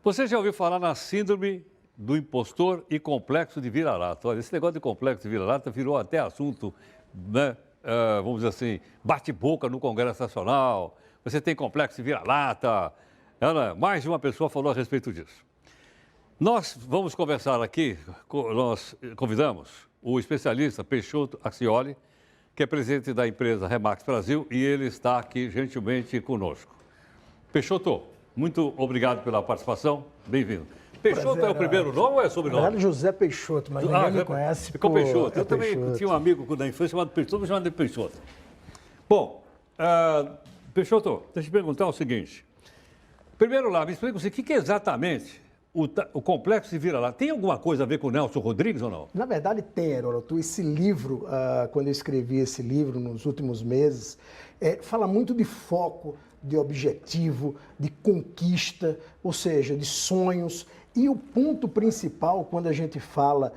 Você já ouviu falar na síndrome do impostor e complexo de vira-lata? Olha, esse negócio de complexo de vira-lata virou até assunto, né? Vamos dizer assim, bate-boca no Congresso Nacional. Você tem complexo de vira-lata. Mais de uma pessoa falou a respeito disso. Nós vamos conversar aqui, nós convidamos o especialista Peixoto Accioli, que é presidente da empresa Remax Brasil, e ele está aqui gentilmente conosco. Peixoto, muito obrigado pela participação, bem-vindo. Peixoto é o primeiro nome ou é sobrenome? Era José Peixoto, mas ninguém me conhece. Ficou Peixoto. Eu também tinha um amigo da infância chamado Peixoto, me chamava de Peixoto. Bom, Peixoto, deixa eu te perguntar o seguinte. Primeiro lá, me explica você, o que é exatamente o complexo de vira-lata? Tem alguma coisa a ver com o Nelson Rodrigues ou não? Na verdade tem, Heródoto. Esse livro, quando eu escrevi esse livro nos últimos meses, fala muito de foco, de objetivo, de conquista, ou seja, de sonhos. E o ponto principal, quando a gente fala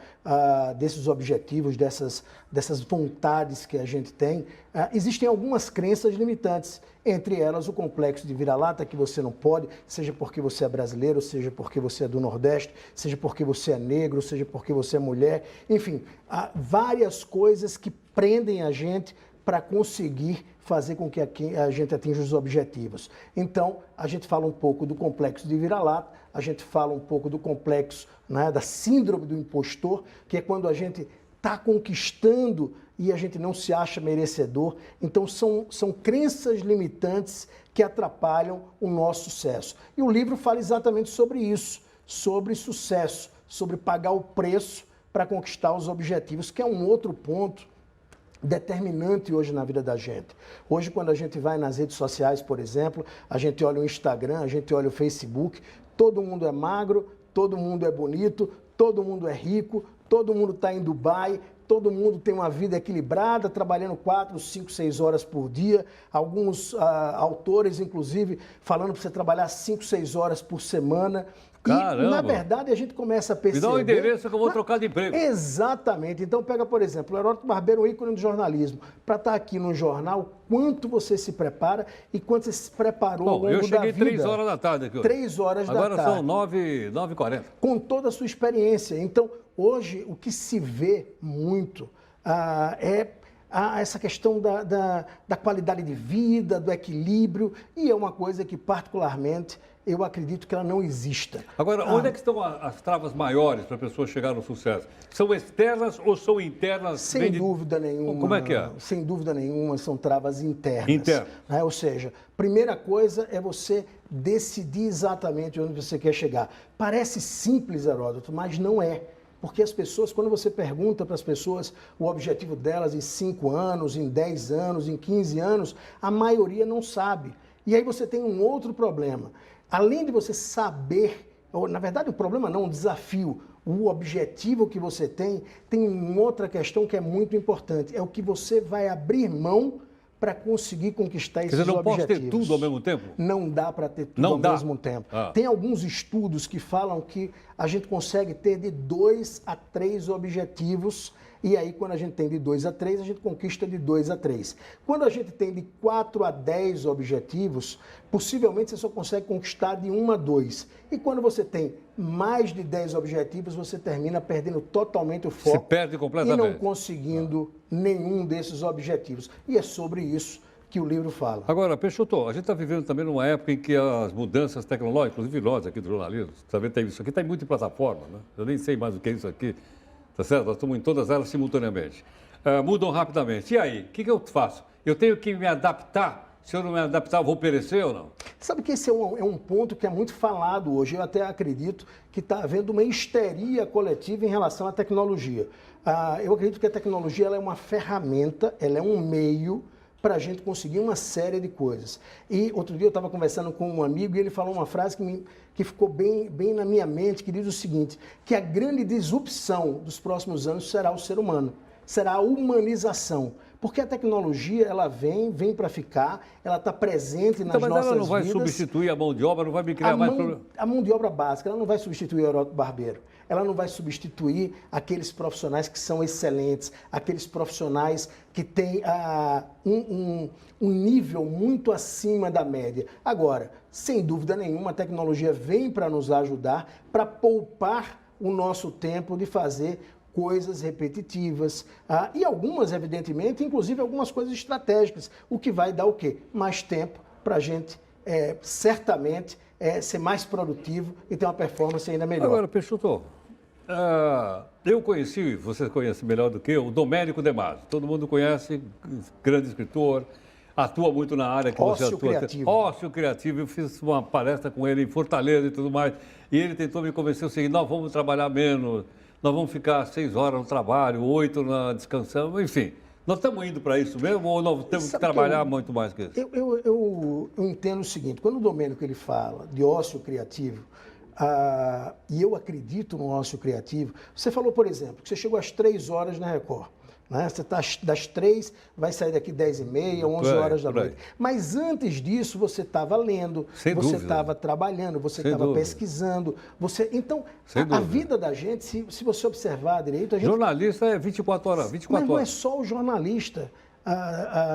desses objetivos, dessas vontades que a gente tem, existem algumas crenças limitantes, entre elas o complexo de vira-lata, que você não pode, seja porque você é brasileiro, seja porque você é do Nordeste, seja porque você é negro, seja porque você é mulher, enfim, há várias coisas que prendem a gente para conseguir fazer com que a gente atinja os objetivos. Então, a gente fala um pouco do complexo de vira-lata, a gente fala um pouco do complexo, né, da síndrome do impostor, que é quando a gente está conquistando e a gente não se acha merecedor. Então, são crenças limitantes que atrapalham o nosso sucesso. E o livro fala exatamente sobre isso, sobre sucesso, sobre pagar o preço para conquistar os objetivos, que é um outro ponto determinante hoje na vida da gente. Hoje, quando a gente vai nas redes sociais, por exemplo, a gente olha o Instagram, a gente olha o Facebook, todo mundo é magro, todo mundo é bonito, todo mundo é rico, todo mundo está em Dubai, todo mundo tem uma vida equilibrada, trabalhando 4, 5, 6 horas por dia. Alguns autores, inclusive, falando para você trabalhar 5, 6 horas por semana. Caramba. E, na verdade, a gente começa a perceber... Me dá um endereço que eu vou trocar de emprego. Exatamente. Então, pega, por exemplo, o Heródoto Barbeiro, um ícone do jornalismo. Para estar aqui no jornal, quanto você se prepara e quanto você se preparou ao longo da vida. Eu cheguei 3 horas da tarde aqui. 3 horas da tarde. Agora são 9h40. Com toda a sua experiência. Então, hoje, o que se vê muito é essa questão da qualidade de vida, do equilíbrio, e é uma coisa que, particularmente, eu acredito que ela não exista. Agora, onde é que estão as travas maiores para a pessoa chegar no sucesso? São externas ou são internas? Sem dúvida nenhuma. Como é que é? Sem dúvida nenhuma, são travas internas. Internas. Né? Ou seja, primeira coisa é você decidir exatamente onde você quer chegar. Parece simples, Heródoto, mas não é. Porque as pessoas, quando você pergunta para as pessoas o objetivo delas em 5 anos, em 10 anos, em 15 anos, a maioria não sabe. E aí você tem um outro problema. Além de você saber, ou, na verdade o problema não, o desafio, o objetivo que você tem uma outra questão que é muito importante. É o que você vai abrir mão para conseguir conquistar esses objetivos. Quer dizer, não posso ter tudo ao mesmo tempo? Não dá para ter tudo ao mesmo tempo. Tem alguns estudos que falam que a gente consegue ter de 2 a 3 objetivos, e aí quando a gente tem de 2 a 3, a gente conquista de 2 a 3. Quando a gente tem de 4 a 10 objetivos, possivelmente você só consegue conquistar de 1 a 2. E quando você tem mais de 10 objetivos, você termina perdendo totalmente o foco. Se perde completamente. E não conseguindo nenhum desses objetivos. E é sobre isso que o livro fala. Agora, Peixoto, a gente está vivendo também numa época em que as mudanças tecnológicas, inclusive nós aqui do jornalismo, também tem isso aqui, está muito em plataforma, né? Eu nem sei mais o que é isso aqui, tá certo? Nós estamos em todas elas simultaneamente. Mudam rapidamente. E aí, o que eu faço? Eu tenho que me adaptar? Se eu não me adaptar, eu vou perecer ou não? Sabe que esse é um ponto que é muito falado hoje. Eu até acredito que está havendo uma histeria coletiva em relação à tecnologia. Eu acredito que a tecnologia ela é uma ferramenta, ela é um meio para a gente conseguir uma série de coisas. E outro dia eu estava conversando com um amigo e ele falou uma frase que ficou bem na minha mente, que diz o seguinte, que a grande disrupção dos próximos anos será o ser humano, será a humanização. Porque a tecnologia, ela vem para ficar, ela está presente nas Então, mas nossas ela não vai vidas. substituir a mão de obra, não vai me criar mais problema. A mão de obra básica, ela não vai substituir o Heródoto Barbeiro. Ela não vai substituir aqueles profissionais que são excelentes, aqueles profissionais que têm um nível muito acima da média. Agora, sem dúvida nenhuma, a tecnologia vem para nos ajudar, para poupar o nosso tempo de fazer coisas repetitivas e algumas, evidentemente, inclusive algumas coisas estratégicas, o que vai dar o quê? Mais tempo para a gente, certamente, ser mais produtivo e ter uma performance ainda melhor. Agora, Peixoto, eu conheci, você conhece melhor do que eu, o Domênico De Masi. Todo mundo conhece, grande escritor, atua muito na área que você atua. Criativo. Ócio criativo. Eu fiz uma palestra com ele em Fortaleza e tudo mais, e ele tentou me convencer o seguinte: nós vamos trabalhar menos, nós vamos ficar 6 horas no trabalho, 8 descansando, enfim. Nós estamos indo para isso mesmo ou nós temos que trabalhar muito mais que isso? Eu entendo o seguinte: quando o Domênico ele fala de ócio criativo, e eu acredito no ócio criativo, você falou, por exemplo, que você chegou às 3 horas na Record. Né? Você está das 3, vai sair daqui 10h30, 11 horas da noite. Mas antes disso, você estava lendo, você estava trabalhando, você estava pesquisando. Então, a vida da gente, se você observar direito... Jornalista é 24 horas, 24 Mas não é horas. só o jornalista.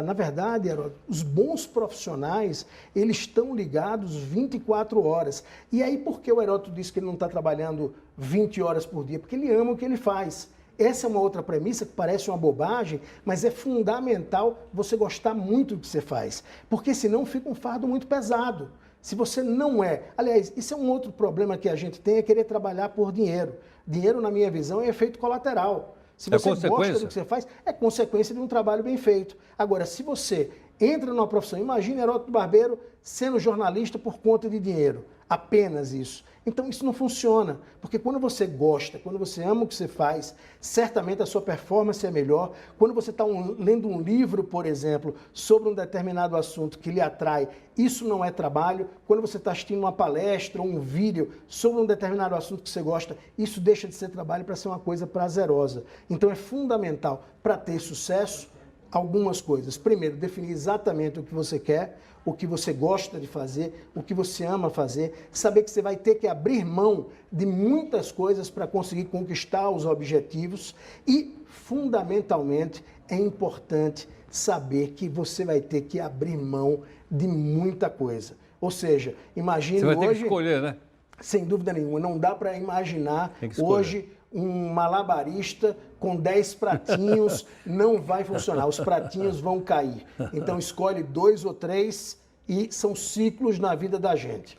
Na verdade, Heródoto, os bons profissionais, eles estão ligados 24 horas. E aí, por que o Heródoto disse que ele não está trabalhando 20 horas por dia? Porque ele ama o que ele faz. Essa é uma outra premissa que parece uma bobagem, mas é fundamental você gostar muito do que você faz, porque senão fica um fardo muito pesado. Se você não é... Aliás, isso é um outro problema que a gente tem, é querer trabalhar por dinheiro. Dinheiro, na minha visão, é efeito colateral. Se você gosta do que você faz, é consequência de um trabalho bem feito. Agora, se você entra numa profissão, imagine Heródoto Barbeiro sendo jornalista por conta de dinheiro, apenas isso. Então isso não funciona, porque quando você gosta, quando você ama o que você faz, certamente a sua performance é melhor. Quando você está lendo um livro, por exemplo, sobre um determinado assunto que lhe atrai, isso não é trabalho. Quando você está assistindo uma palestra ou um vídeo sobre um determinado assunto que você gosta, isso deixa de ser trabalho para ser uma coisa prazerosa. Então é fundamental para ter sucesso algumas coisas. Primeiro, definir exatamente o que você quer, o que você gosta de fazer, o que você ama fazer, saber que você vai ter que abrir mão de muitas coisas para conseguir conquistar os objetivos e, fundamentalmente, é importante saber que você vai ter que abrir mão de muita coisa. Ou seja, imagine hoje... Você vai ter que escolher, né? Sem dúvida nenhuma, não dá para imaginar hoje um malabarista com 10 pratinhos não vai funcionar, os pratinhos vão cair. Então escolhe 2 ou 3 e são ciclos na vida da gente.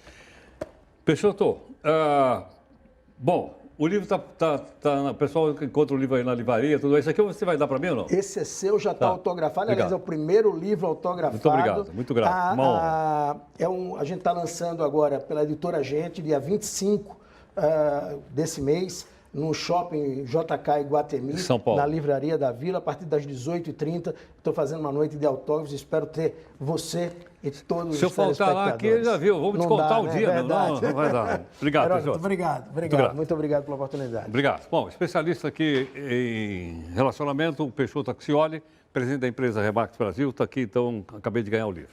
Peixoto, bom, o livro o pessoal encontra o livro aí na livraria, tudo isso aqui você vai dar para mim ou não? Esse é seu, já está autografado. Obrigado. Aliás, é o primeiro livro autografado. Muito obrigado, muito grato. A gente está lançando agora pela Editora Gente, dia 25 desse mês, no Shopping JK Iguatemi, São Paulo, na Livraria da Vila, a partir das 18h30. Estou fazendo uma noite de autógrafos, espero ter você e todos os telespectadores. Se eu faltar lá aqui, já viu, vamos descontar o dia. Não vai dar. Obrigado, Heródoto, obrigado. Muito obrigado pela oportunidade. Obrigado. Bom, especialista aqui em relacionamento, o Peixoto Axioli, presidente da empresa Remax Brasil, está aqui, então acabei de ganhar o livro.